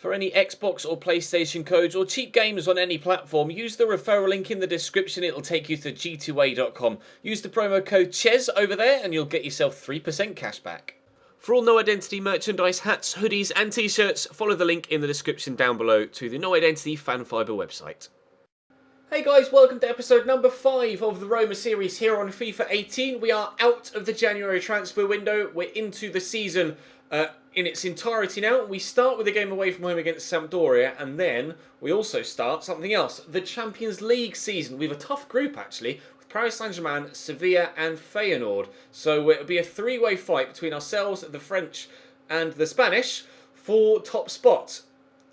For any Xbox or PlayStation codes or cheap games on any platform, use the referral link in the description. It'll take you to g2a.com. Use the promo code CHES over there and you'll get yourself 3% cash back. For all No Identity merchandise, hats, hoodies and t-shirts, follow the link in the description down below to the No Identity Fan Fibre website. Hey guys, welcome to episode number 5 of the Roma series here on FIFA 18. We are out of the January transfer window. We're into the season in its entirety now. We start with a game away from home against Sampdoria, and then we also start something else, the Champions League season. We have a tough group actually, with Paris Saint-Germain, Sevilla and Feyenoord. So it'll be a three-way fight between ourselves, the French and the Spanish for top spots.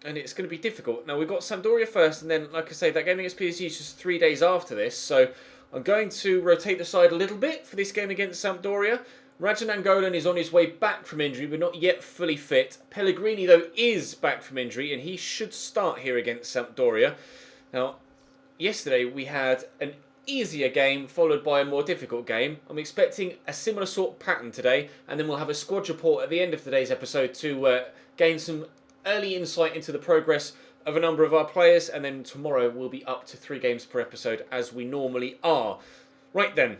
And it's going to be difficult. Now, we've got Sampdoria first, and then, like I say, that game against PSG is just 3 days after this. So I'm going to rotate the side a little bit for this game against Sampdoria. Rajan Angolan is on his way back from injury, but not yet fully fit. Pellegrini, though, is back from injury, and he should start here against Sampdoria. Now, yesterday we had an easier game followed by a more difficult game. I'm expecting a similar sort of pattern today, and then we'll have a squad report at the end of today's episode to gain some early insight into the progress of a number of our players, and then tomorrow we'll be up to 3 games per episode as we normally are. Right then,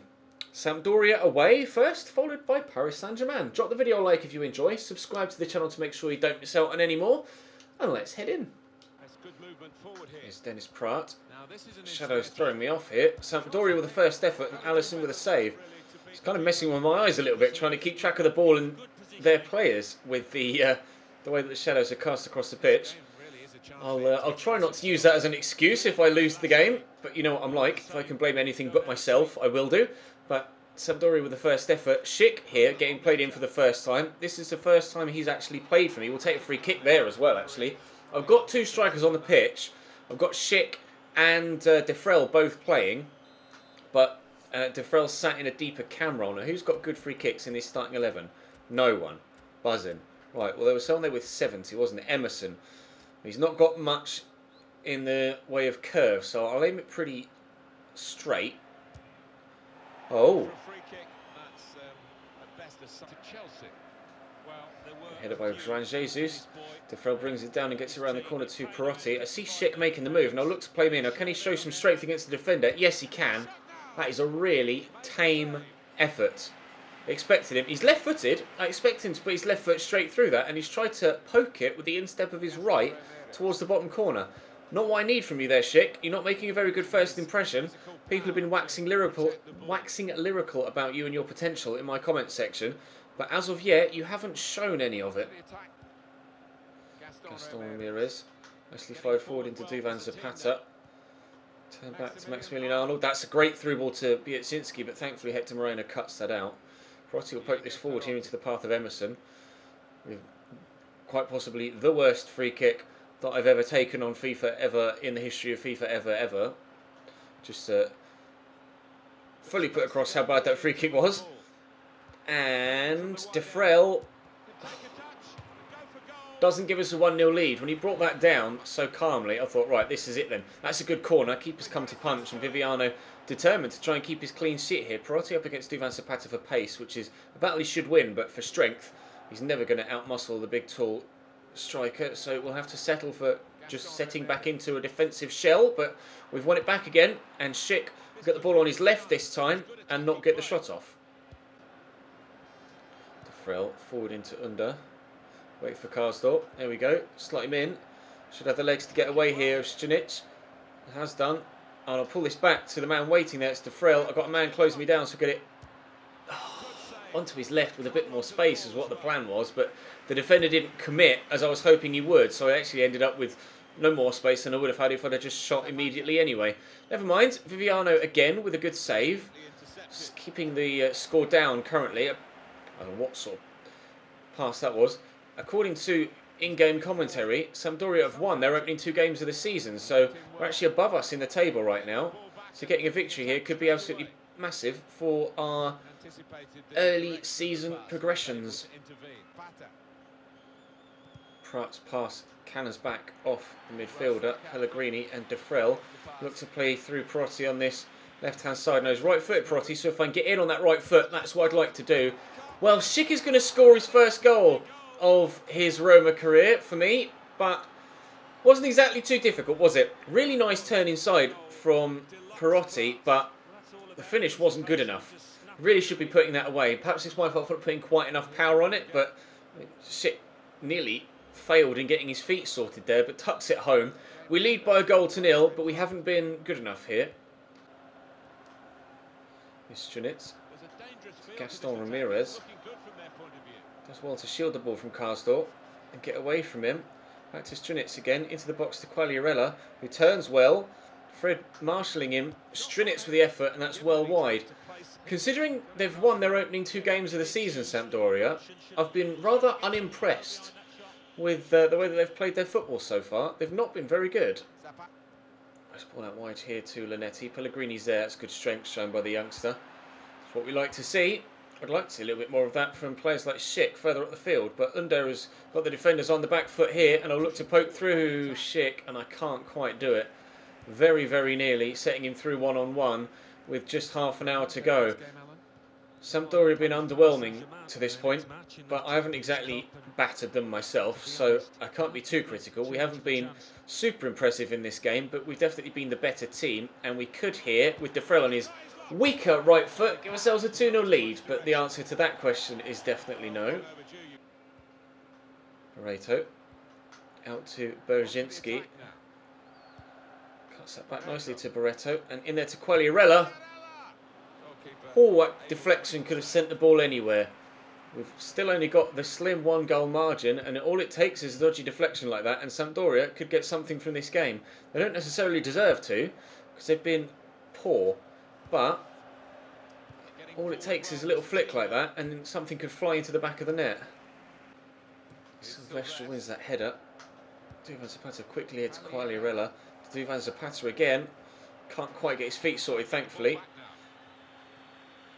Sampdoria away first, followed by Paris Saint-Germain. Drop the video a like if you enjoy, subscribe to the channel to make sure you don't miss out on any more, and let's head in. Here's Dennis Pratt. Shadow's throwing me off here. Sampdoria with the first effort and Alisson with a save. It's kind of messing with my eyes a little bit, trying to keep track of the ball and their players with the way that the shadows are cast across the pitch. I'll try not to use that as an excuse if I lose the game, but you know what I'm like. If I can blame anything but myself, I will do. But Sampdoria with the first effort. Schick here, getting played in for the first time. This is the first time he's actually played for me. We'll take a free kick there as well, actually. I've got 2 strikers on the pitch. I've got Schick and Defrel both playing, but Defrel sat in a deeper camera on. Who's got good free kicks in this starting 11? No one. Buzzing. Right, well, there was someone there with 70, wasn't it? Emerson. He's not got much in the way of curve, so I'll aim it pretty straight. Oh. Headed by Juan Jesus. Defrel brings it down and gets it around the corner to Perotti. I see Schick making the move. Now looks to play me in. Now, can he show some strength against the defender? Yes, he can. That is a really tame effort. Expected him. He's left-footed. I expect him to put his left foot straight through that, and he's tried to poke it with the instep of his right towards the bottom corner. Not what I need from you there, Schick. You're not making a very good first impression. People have been waxing lyrical about you and your potential in my comment section, but as of yet, you haven't shown any of it. Gaston Ramirez. Nicely fired forward into Duvan Zapata. Turn back to Maximilian Arnold. That's a great through ball to Bietsinski, but thankfully Hector Moreno cuts that out. Perotti will poke this forward here into the path of Emerson, with quite possibly the worst free kick that I've ever taken on FIFA ever, in the history of FIFA ever. Just fully put across how bad that free kick was. And Defrel doesn't give us a 1-0 lead. When he brought that down so calmly, I thought, right, this is it then. That's a good corner. Keeper's come to punch, and Viviano determined to try and keep his clean sheet here. Perotti up against Duvan Zapata for pace, which is a battle he should win, but for strength, he's never going to outmuscle the big, tall striker. So we'll have to settle for just setting back into a defensive shell, but we've won it back again, and Schick will get the ball on his left this time and not get the shot off. Defrel forward into Under. Wait for Karsdorp. There we go. Slot him in. Should have the legs to get away here of Stjanic. Has done. And I'll pull this back to the man waiting there. It's Defrel. I've got a man closing me down, so I'll get it onto his left with a bit more space is what the plan was. But the defender didn't commit as I was hoping he would. So I actually ended up with no more space than I would have had if I'd have just shot immediately anyway. Never mind. Viviano again with a good save. Just keeping the score down currently. I don't know what sort of pass that was. According to in-game commentary, Sampdoria have won their opening 2 games of the season, so we're actually above us in the table right now. So getting a victory here could be absolutely massive for our early season progressions. Pratt's pass cannons back off the midfielder. Pellegrini and Defrel look to play through Perotti on this left-hand side. Now he's right-footed Perotti, so if I can get in on that right foot, that's what I'd like to do. Well, Schick is going to score his first goal of his Roma career for me, but Wasn't exactly too difficult, was it? Really nice turn inside from Perotti, but the finish wasn't good enough. Really should be putting that away. Perhaps it's my fault for not putting quite enough power on it, but shit, nearly failed in getting his feet sorted there, but tucks it home. We lead by a goal to nil, but we haven't been good enough here. Here's Strunitz. Gaston Ramirez does well to shield the ball from Karsdorp and get away from him. Back to Strunitz again, into the box to Quagliarella, who turns well. Fred marshalling him, Strunitz with the effort, and that's well wide. Considering they've won their opening 2 games of the season, Sampdoria, I've been rather unimpressed with the way that they've played their football so far. They've not been very good. Nice ball out wide here to Lanetti. Pellegrini's there, that's good strength shown by the youngster. That's what we like to see. I'd like to see a little bit more of that from players like Schick further up the field, but Under has got the defenders on the back foot here, and I'll look to poke through Schick, and I can't quite do it. Very, very nearly setting him through one-on-one with just half an hour to go. Sampdoria have been underwhelming to this point, but I haven't exactly battered them myself, so I can't be too critical. We haven't been super impressive in this game, but we've definitely been the better team, and we could here, with Defrel on his weaker right foot, give ourselves a 2-0 lead, but the answer to that question is definitely no. Barreto out to Berzinski. Cuts that back nicely to Barreto, and in there to Quagliarella. Oh, that deflection could have sent the ball anywhere. We've still only got the slim 1-goal margin, and all it takes is a dodgy deflection like that, and Sampdoria could get something from this game. They don't necessarily deserve to, because they've been poor, but all it takes is a little flick like that, and then something could fly into the back of the net. Silvestre wins that header. Duvan Zapata quickly here to Quagliarella. Duvan Zapata again. Can't quite get his feet sorted, thankfully.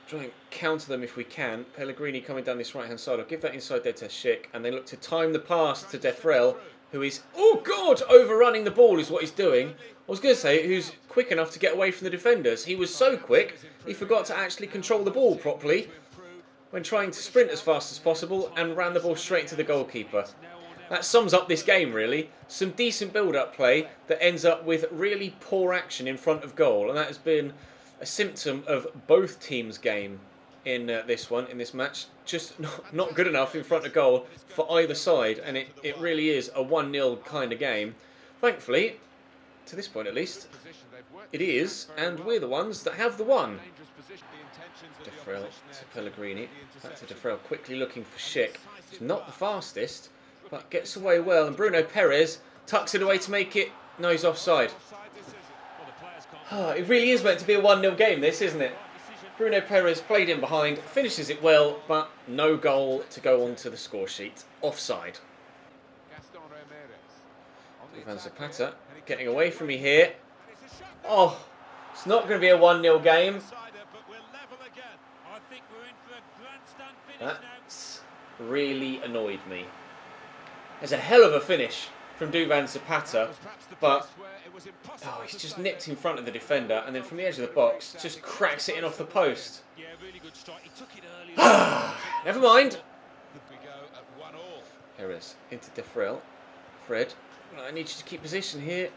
Try and counter them if we can. Pellegrini coming down this right-hand side. I'll give that inside there to Schick, and then look to time the pass to Defrel, who is, oh God, overrunning the ball is what he's doing. I was going to say, who's quick enough to get away from the defenders. He was so quick, he forgot to actually control the ball properly when trying to sprint as fast as possible and ran the ball straight to the goalkeeper. That sums up this game, really. Some decent build-up play that ends up with really poor action in front of goal, and that has been a symptom of both teams' game in this match. Just not good enough in front of goal for either side, and it really is a 1-0 kind of game. Thankfully, to this point at least, it is, and we're the ones that have the one. Defrel to Pellegrini. Back to Defrel, quickly looking for Schick. He's not the fastest, but gets away well, and Bruno Perez tucks it away to make it. No, he's offside. It really is meant to be a 1-0 game, this, isn't it? Bruno Perez played in behind, finishes it well, but no goal to go onto the score sheet. Offside. Duvan Zapata getting away from me here. Oh, it's not going to be a 1-0 game. That's really annoyed me. There's a hell of a finish from Duvan Zapata, but he's just nipped in front of the defender, and then from the edge of the box, just cracks it in off the post. Never mind. Perez into Defrel. Fred, I need you to keep position here.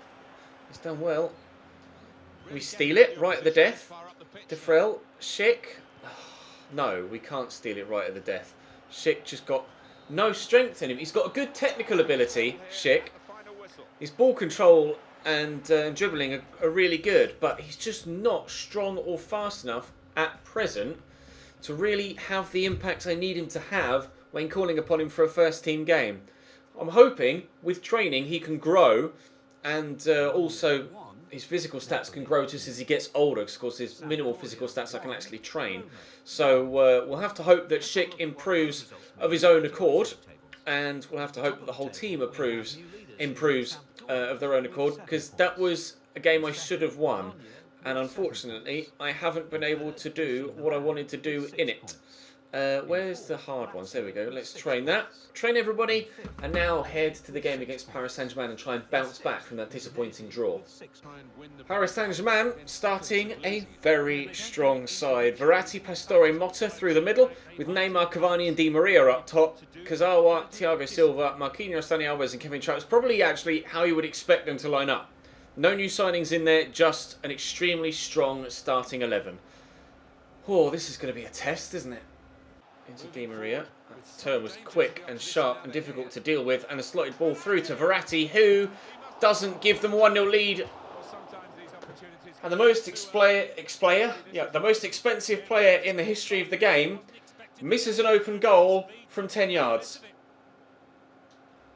He's done well. We steal it right at the death. Defrel, Schick. No, we can't steal it right at the death. Schick just got no strength in him. He's got a good technical ability, Schick. His ball control and dribbling are really good, but he's just not strong or fast enough at present to really have the impact I need him to have when calling upon him for a first team game. I'm hoping with training he can grow, and also his physical stats can grow just as he gets older, because of course there's minimal physical stats I can actually train. So we'll have to hope that Schick improves of his own accord, and we'll have to hope that the whole team improves of their own accord, because that was a game I should have won, and unfortunately I haven't been able to do what I wanted to do in it. Where's the hard ones? There we go. Let's train that. Train everybody, and now head to the game against Paris Saint-Germain and try and bounce back from that disappointing draw. Paris Saint-Germain starting a very strong side. Verratti, Pastore, Motta through the middle, with Neymar, Cavani and Di Maria up top. Kurzawa, Thiago Silva, Marquinhos, Dani Alves and Kevin Trapp. It's probably actually how you would expect them to line up. No new signings in there, just an extremely strong starting 11. Oh, this is going to be a test, isn't it? Into Di Maria. That turn was quick and sharp and difficult to deal with, and a slotted ball through to Verratti, who doesn't give them a 1-0 lead. And the most the most expensive player in the history of the game misses an open goal from 10 yards.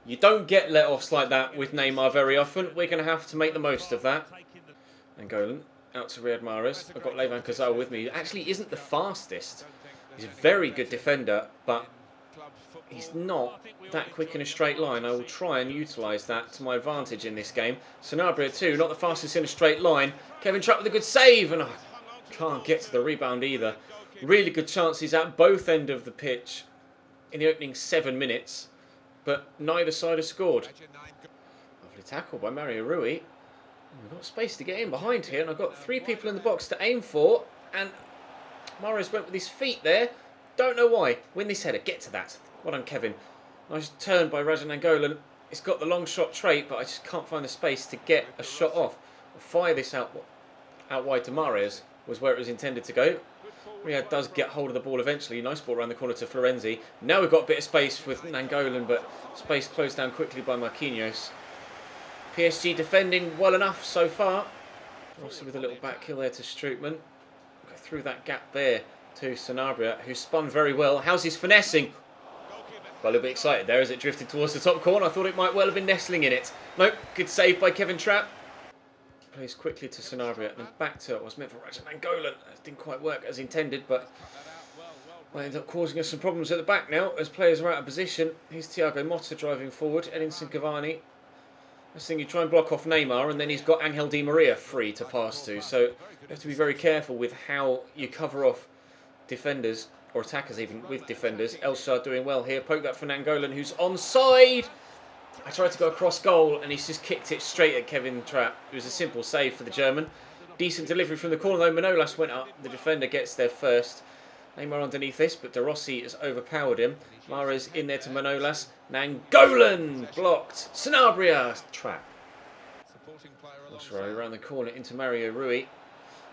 You don't get let-offs like that with Neymar very often. We're going to have to make the most of that. Angolan out to Riyad Mahrez. I've got Levan Kurzawa with me. He actually isn't the fastest. He's a very good defender, but he's not that quick in a straight line. I will try and utilise that to my advantage in this game. Sanabria too, not the fastest in a straight line. Kevin Trapp with a good save, and I can't get to the rebound either. Really good chances at both ends of the pitch in the opening 7 minutes, but neither side has scored. Lovely tackle by Mario Rui. We've got space to get in behind here, and I've got 3 people in the box to aim for, and Mahrez went with his feet there. Don't know why. Win this header. Get to that. Well done, Kevin. Nice turn by Rajan Angolan. It's got the long shot trait, but I just can't find the space to get a shot off. I'll fire this out wide to Mahrez, was where it was intended to go. Riyad does get hold of the ball eventually. Nice ball around the corner to Florenzi. Now we've got a bit of space with Nangolan, but space closed down quickly by Marquinhos. PSG defending well enough so far. Also with a little back heel there to Strootman. Go through that gap there to Sanabria, who spun very well. How's his finessing? Got a little bit excited there as it drifted towards the top corner. I thought it might well have been nestling in it. Nope, good save by Kevin Trapp. Plays quickly to Sanabria and then back to what was meant for Rajan Angolan. It didn't quite work as intended, but might end up causing us some problems at the back now as players are out of position. Here's Thiago Motta driving forward. Edinson Cavani. This thing, you try and block off Neymar, and then he's got Angel Di Maria free to pass to. So you have to be very careful with how you cover off defenders, or attackers even, with defenders. Elshad doing well here. Poke that for Nangolan, who's onside. I tried to go across goal, and he's just kicked it straight at Kevin Trapp. It was a simple save for the German. Decent delivery from the corner, though. Manolas went up. The defender gets there first. Neymar underneath this, but De Rossi has overpowered him. Mahrez in there to Manolas. Nangolan blocked. Sanabria. Trapp. Around the corner into Mario Rui.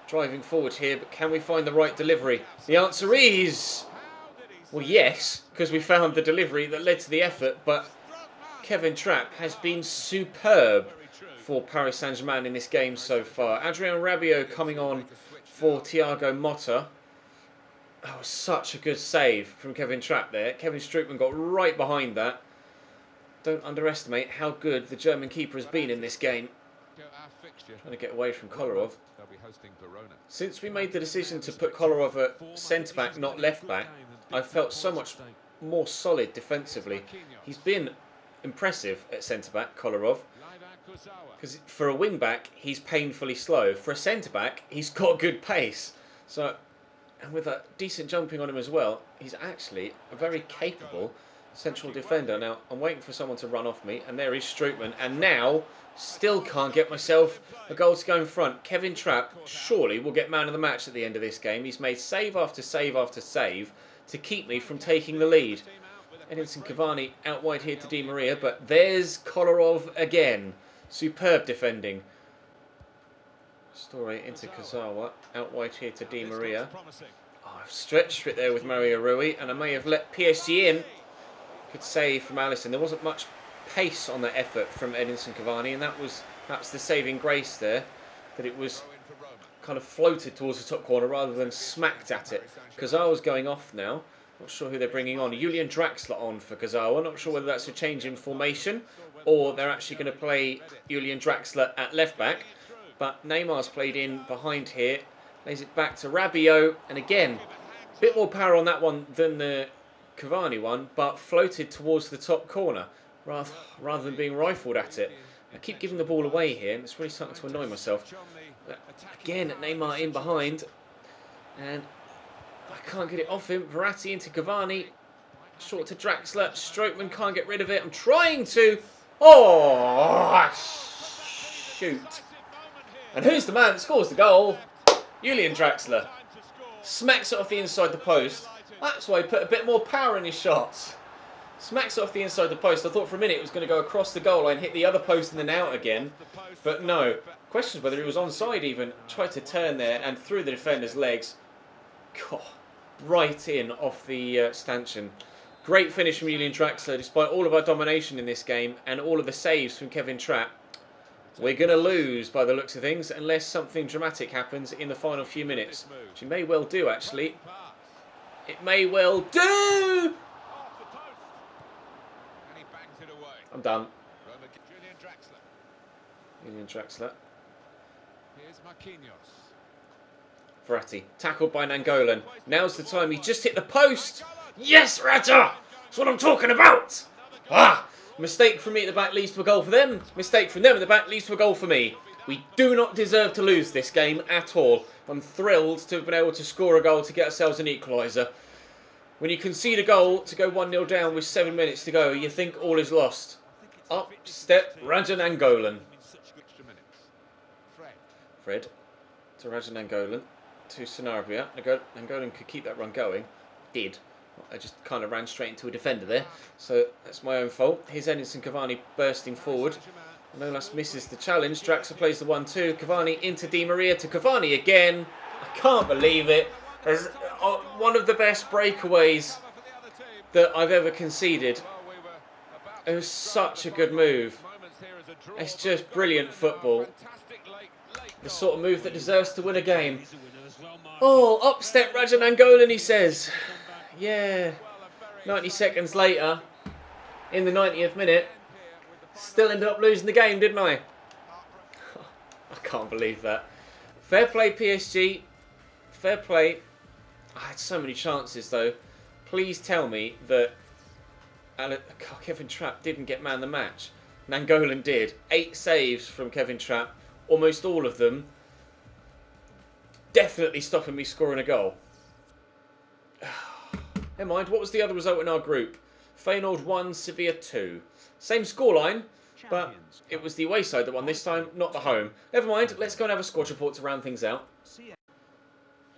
Driving forward here, but can we find the right delivery? The answer is... well, yes, because we found the delivery that led to the effort, but Kevin Trapp has been superb for Paris Saint-Germain in this game so far. Adrien Rabiot coming on for Thiago Motta. Oh, such a good save from Kevin Trapp there. Kevin Strootman got right behind that. Don't underestimate how good the German keeper has been in this game. Trying to get away from Kolarov. Since we made the decision to put Kolarov at centre-back, not left-back, I've felt so much more solid defensively. He's been impressive at centre-back, Kolarov. Because for a wing-back, he's painfully slow. For a centre-back, he's got good pace. So... and with a decent jumping on him as well, he's actually a very capable central defender. Now, I'm waiting for someone to run off me, and there is Strootman. And now, still can't get myself a goal to go in front. Kevin Trapp surely will get man of the match at the end of this game. He's made save after save after save to keep me from taking the lead. Edinson Cavani out wide here to Di Maria, but there's Kolarov again. Superb defending. Story into Kurzawa, out wide here to Di Maria. Oh, I've stretched it there with Mario Rui, and I may have let PSG in. Good save from Alisson. There wasn't much pace on that effort from Edinson Cavani, and that was perhaps the saving grace there, that it was kind of floated towards the top corner rather than smacked at it. Kurzawa's going off now. Not sure who they're bringing on. Julian Draxler on for Kurzawa. Not sure whether that's a change in formation or they're actually going to play Julian Draxler at left back. But Neymar's played in behind here. Lays it back to Rabiot. And again, a bit more power on that one than the Cavani one, but floated towards the top corner rather than being rifled at it. I keep giving the ball away here, and it's really starting to annoy myself. But again, Neymar in behind. And I can't get it off him. Verratti into Cavani. Short to Draxler. Strootman can't get rid of it. I'm trying to. Oh, shoot. And who's the man that scores the goal? Julian Draxler. Smacks it off the inside the post. That's why he put a bit more power in his shots. Smacks it off the inside the post. I thought for a minute it was going to go across the goal line, hit the other post and then out again. But no. Questions whether he was onside even. Tried to turn there and through the defender's legs. God, right in off the stanchion. Great finish from Julian Draxler despite all of our domination in this game and all of the saves from Kevin Trapp. We're going to lose by the looks of things unless something dramatic happens in the final few minutes. Which it may well do actually. It may well do! I'm done. Julian Draxler. Verratti, tackled by Nangolan. Now's the time, he just hit the post! Yes, Raja! That's what I'm talking about! Ah! Mistake from me at the back leads to a goal for them. Mistake from them at the back leads to a goal for me. We do not deserve to lose this game at all. I'm thrilled to have been able to score a goal to get ourselves an equaliser. When you concede a goal to go 1-0 down with 7 minutes to go, you think all is lost. Up step Rajan Angolan. Fred to Rajan Angolan to Sanabria. Angolan could keep that run going. Did. I just kind of ran straight into a defender there. So that's my own fault. Here's Edinson Cavani bursting forward. Nolas misses the challenge. Draxler plays the 1-2. Cavani into Di Maria to Cavani again. I can't believe it. There's one of the best breakaways that I've ever conceded. It was such a good move. It's just brilliant football. The sort of move that deserves to win a game. Oh, up step Rajan Angolan, he says. Yeah. 90 seconds later, in the 90th minute, still ended up losing the game, didn't I? I can't believe that. Fair play, PSG. Fair play. I had so many chances, though. Please tell me that Kevin Trapp didn't get man the match. Nangolan did. 8 saves from Kevin Trapp. Almost all of them definitely stopping me scoring a goal. Never mind, what was the other result in our group? Feyenoord 1, Sevilla 2. Same scoreline, but it was the away side that won this time, not the home. Never mind, let's go and have a squad report to round things out.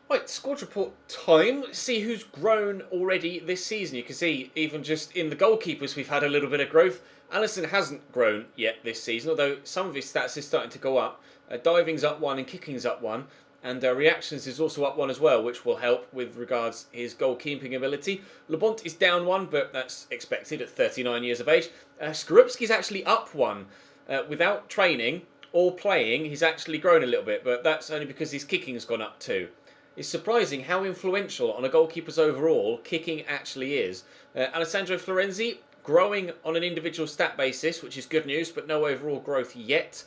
Right, squad report time. Let's see who's grown already this season. You can see, even just in the goalkeepers, we've had a little bit of growth. Alisson hasn't grown yet this season, although some of his stats is starting to go up. Diving's up 1 and kicking's up 1. And reactions is also up 1 as well, which will help with regards his goalkeeping ability. Lebont is down 1, but that's expected at 39 years of age. Skorupski's actually up 1. Without training or playing, he's actually grown a little bit, but that's only because his kicking's gone up 2. It's surprising how influential on a goalkeeper's overall kicking actually is. Alessandro Florenzi growing on an individual stat basis, which is good news, but no overall growth yet.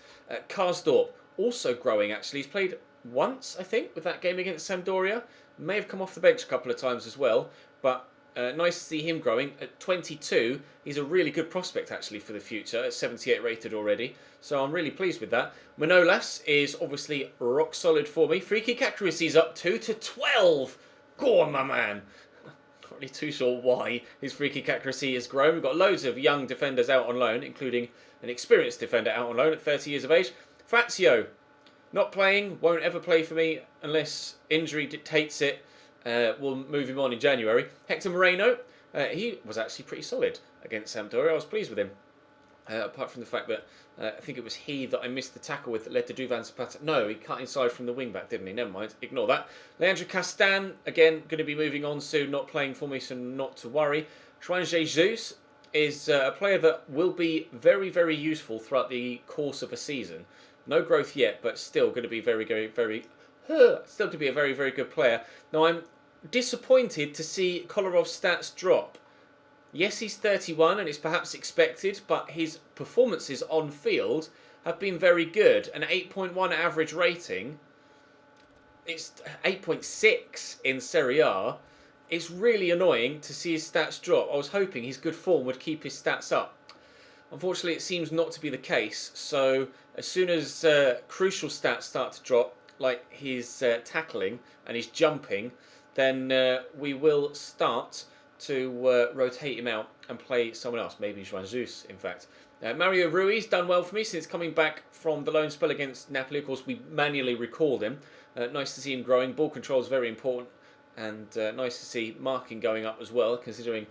Karsdorp also growing actually. He's played once, I think, with that game against Sampdoria. May have come off the bench a couple of times as well, but nice to see him growing. At 22, he's a really good prospect actually for the future, at 78 rated already, so I'm really pleased with that. Manolas is obviously rock solid for me. Free kick accuracy is up 2 to 12. Go on, my man. Not really too sure why his free kick accuracy has grown. We've got loads of young defenders out on loan, including an experienced defender out on loan at 30 years of age. Fazio, not playing, won't ever play for me unless injury dictates it. We'll move him on in January. Hector Moreno, he was actually pretty solid against Sampdoria. I was pleased with him. Apart from the fact that I think it was he that I missed the tackle with that led to Duvan Zapata. No, he cut inside from the wing back, didn't he? Never mind, ignore that. Leandro Castan, again, going to be moving on soon, not playing for me, so not to worry. Juan Jesus is a player that will be very, very useful throughout the course of a season. No growth yet, but still going to be very, still to be a very, very good player. Now, I'm disappointed to see Kolarov's stats drop. Yes, he's 31 and it's perhaps expected, but his performances on field have been very good. An 8.1 average rating. It's 8.6 in Serie A. It's really annoying to see his stats drop. I was hoping his good form would keep his stats up. Unfortunately, it seems not to be the case. So as soon as crucial stats start to drop, like his tackling and his jumping, then we will start to rotate him out and play someone else. Maybe Juan Jesus, in fact. Mario Ruiz done well for me since coming back from the loan spell against Napoli. Of course, we manually recalled him. Nice to see him growing. Ball control is very important, and nice to see marking going up as well, considering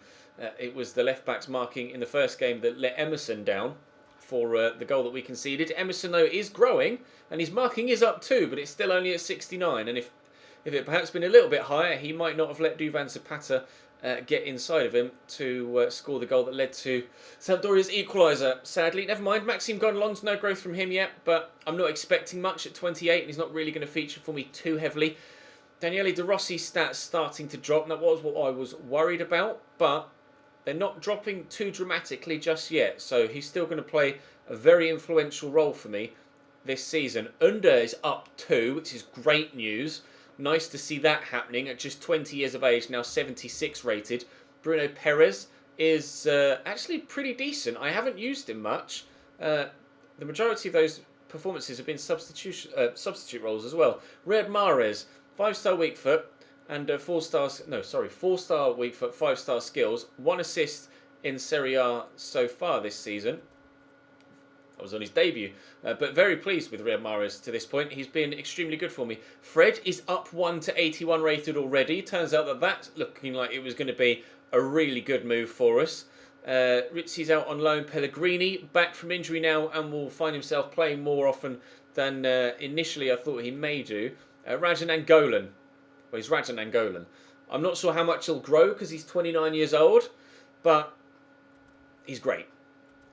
it was the left-back's marking in the first game that let Emerson down for the goal that we conceded. Emerson, though, is growing, and his marking is up too, but it's still only at 69, and if it perhaps been a little bit higher, he might not have let Duvan Zapata get inside of him to score the goal that led to Sampdoria's equaliser. Sadly, never mind. Maxime Gonalons, no growth from him yet, but I'm not expecting much at 28, and he's not really going to feature for me too heavily. Daniele De Rossi's stats starting to drop, and that was what I was worried about, but they're not dropping too dramatically just yet, so he's still going to play a very influential role for me this season. Under is up 2, which is great news. Nice to see that happening at just 20 years of age, now 76 rated. Bruno Perez is actually pretty decent. I haven't used him much. The majority of those performances have been substitute roles as well. Riyad Mahrez, 5-star weak foot and 4-star weak foot, 5-star skills. 1 assist in Serie A so far this season. That was on his debut, but very pleased with Riyad Mahrez to this point. He's been extremely good for me. Fred is up 1 to 81 rated already. Turns out that that's looking like it was going to be a really good move for us. Rizzi's out on loan. Pellegrini back from injury now and will find himself playing more often than initially I thought he may do. Rajan Angolan. Well, he's Rajan Angolan. I'm not sure how much he'll grow because he's 29 years old, but he's great.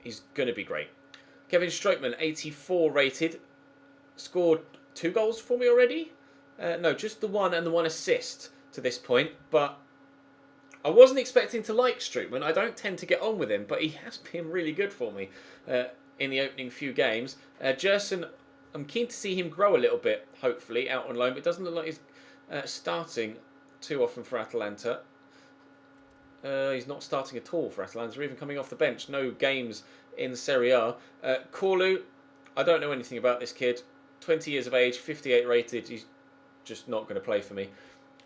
He's going to be great. Kevin Strootman, 84 rated, scored 2 goals for me already. No, just the 1 and the 1 assist to this point. But I wasn't expecting to like Strootman. I don't tend to get on with him, but he has been really good for me in the opening few games. Gerson, I'm keen to see him grow a little bit, hopefully, out on loan. But it doesn't look like he's starting too often for Atalanta. He's not starting at all for Atalanta, even coming off the bench. No games in Serie A. Corlu, I don't know anything about this kid. 20 years of age, 58 rated. He's just not going to play for me.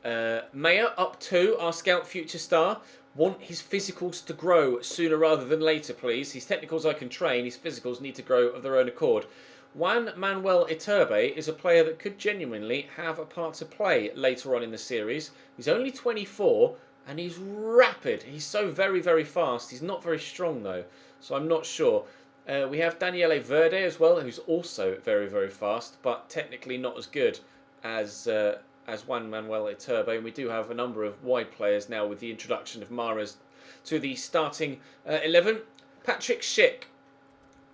Mayer, up 2, our scout future star. Want his physicals to grow sooner rather than later, please. His technicals I can train. His physicals need to grow of their own accord. Juan Manuel Iturbe is a player that could genuinely have a part to play later on in the series. He's only 24 and he's rapid. He's so very, very fast. He's not very strong though, so I'm not sure. We have Daniele Verde as well, who's also very, very fast, but technically not as good as Juan Manuel Iturbe. And we do have a number of wide players now with the introduction of Mahrez to the starting 11. Patrick Schick.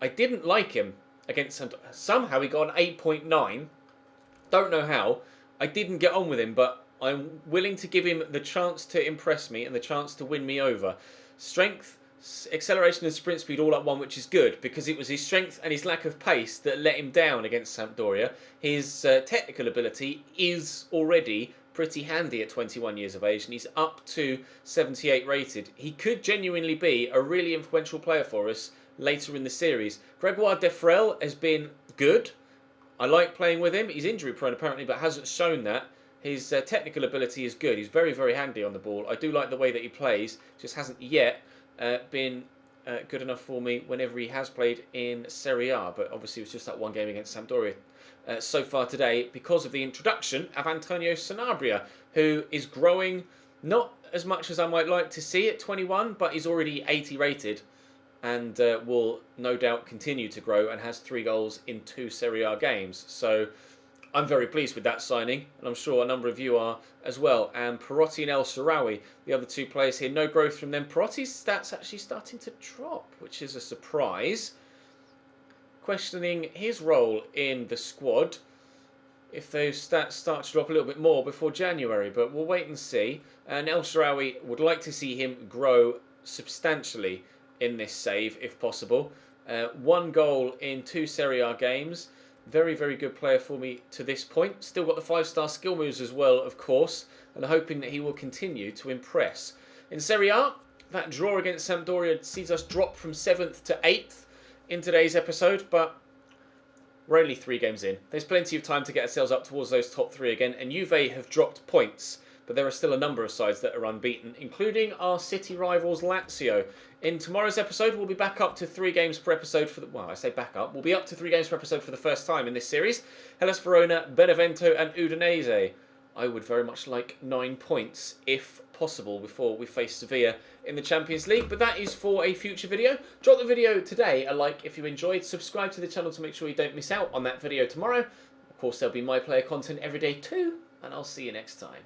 I didn't like him against somehow he got an 8.9. Don't know how. I didn't get on with him, but I'm willing to give him the chance to impress me and the chance to win me over. Strength, acceleration and sprint speed all at 1, which is good because it was his strength and his lack of pace that let him down against Sampdoria. His technical ability is already pretty handy at 21 years of age and he's up to 78 rated. He could genuinely be a really influential player for us later in the series. Gregoire Defrel has been good. I like playing with him. He's injury prone apparently, but hasn't shown that. His technical ability is good. He's very, very handy on the ball. I do like the way that he plays. Just hasn't yet been good enough for me whenever he has played in Serie A. But obviously it was just that one game against Sampdoria so far today because of the introduction of Antonio Sanabria, who is growing not as much as I might like to see at 21, but he's already 80 rated. And will no doubt continue to grow and has 3 goals in 2 Serie A games. So I'm very pleased with that signing, and I'm sure a number of you are as well. And Perotti and El Shaarawy, the other 2 players here, no growth from them. Perotti's stats actually starting to drop, which is a surprise. Questioning his role in the squad, if those stats start to drop a little bit more before January, but we'll wait and see. And El Shaarawy would like to see him grow substantially in this save, if possible. 1 goal in 2 Serie A games. Very, very good player for me to this point. Still got the 5-star skill moves as well, of course, and hoping that he will continue to impress. In Serie A, that draw against Sampdoria sees us drop from 7th to 8th in today's episode, but we're only 3 games in. There's plenty of time to get ourselves up towards those top 3 again, and Juve have dropped points but there are still a number of sides that are unbeaten, including our city rivals Lazio. In tomorrow's episode, we'll be back up to 3 games per episode for the... Well, I say back up. We'll be up to 3 games per episode for the first time in this series. Hellas Verona, Benevento and Udinese. I would very much like 9 points, if possible, before we face Sevilla in the Champions League. But that is for a future video. Drop the video today a like if you enjoyed. Subscribe to the channel to make sure you don't miss out on that video tomorrow. Of course, there'll be My Player content every day too. And I'll see you next time.